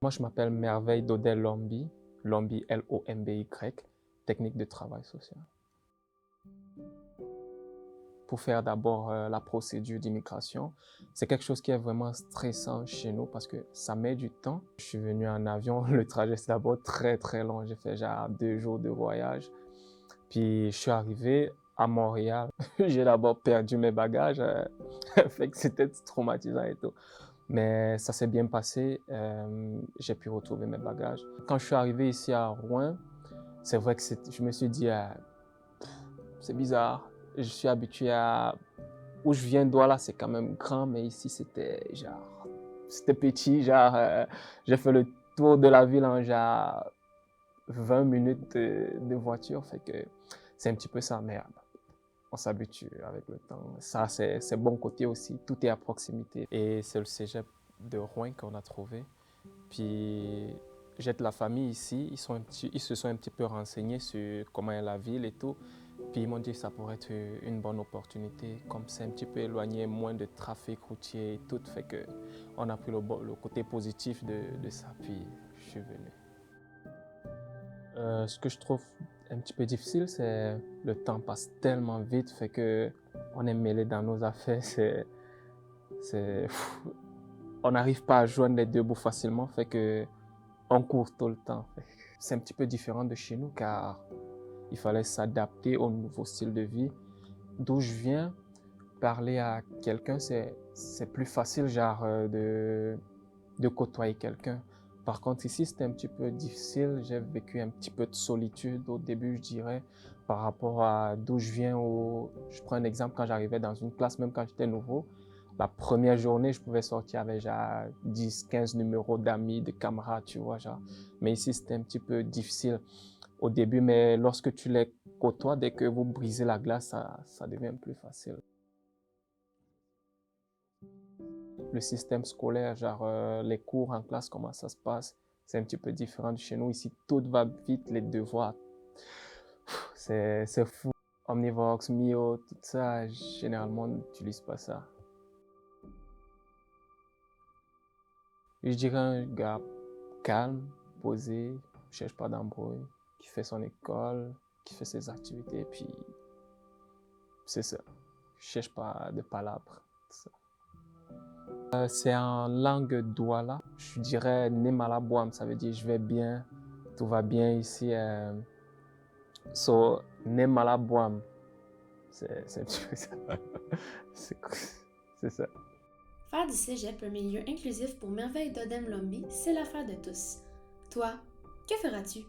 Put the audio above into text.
Moi, je m'appelle Merveille Dodel Lombi, Lombi Lomby, technique de travail social. Pour faire d'abord la procédure d'immigration, c'est quelque chose qui est vraiment stressant chez nous parce que ça met du temps. Je suis venu en avion, le trajet c'est d'abord très long, j'ai fait genre 2 jours de voyage. Puis je suis arrivé à Montréal, j'ai d'abord perdu mes bagages, fait que c'était traumatisant et tout. Mais ça s'est bien passé, j'ai pu retrouver mes bagages. Quand je suis arrivé ici à Rouen, c'est vrai que je me suis dit, c'est bizarre, je suis habitué à... Où je viens, Douala, c'est quand même grand, mais ici c'était genre... C'était petit, genre... j'ai fait le tour de la ville en genre 20 minutes de voiture, fait que c'est un petit peu ça, mais on s'habitue avec le temps. Ça, c'est bon côté aussi. Tout est à proximité. Et c'est le cégep de Rouen qu'on a trouvé. Puis j'ai de la famille ici. Ils se sont un petit peu renseignés sur comment est la ville et tout. Puis ils m'ont dit que ça pourrait être une bonne opportunité. Comme c'est un petit peu éloigné, moins de trafic routier et tout. Fait que on a pris le côté positif de ça. Puis je suis venu. Ce que je trouve un petit peu difficile, c'est le temps passe tellement vite, fait que on est mêlé dans nos affaires, on n'arrive pas à joindre les deux bouts facilement, fait que on court tout le temps. C'est un petit peu différent de chez nous car il fallait s'adapter au nouveau style de vie. D'où je viens, parler à quelqu'un, c'est plus facile genre de côtoyer quelqu'un. Par contre, ici, c'était un petit peu difficile. J'ai vécu un petit peu de solitude au début, je dirais, par rapport à d'où je viens. Je prends un exemple, quand j'arrivais dans une classe, même quand j'étais nouveau, la première journée, je pouvais sortir avec genre 10, 15 numéros d'amis, de camarades, tu vois, genre. Mais ici, c'était un petit peu difficile au début, mais lorsque tu les côtoies, dès que vous brisez la glace, ça devient plus facile. Le système scolaire, genre les cours en classe, comment ça se passe, c'est un petit peu différent de chez nous. Ici, tout va vite, les devoirs, c'est fou. Omnivox, Mio, tout ça, généralement, on n'utilise pas ça. Je dirais un gars calme, posé, ne cherche pas d'embrouille, qui fait son école, qui fait ses activités, puis c'est ça. Je cherche pas de palabres. C'est en langue douala. Je dirais Nemalaboam, ça veut dire je vais bien, tout va bien ici. So, Nemalaboam, c'est un petit peu ça. C'est ça. Faire du cégep un milieu inclusif pour Merveille Dodem Lombi, c'est l'affaire de tous. Toi, que feras-tu?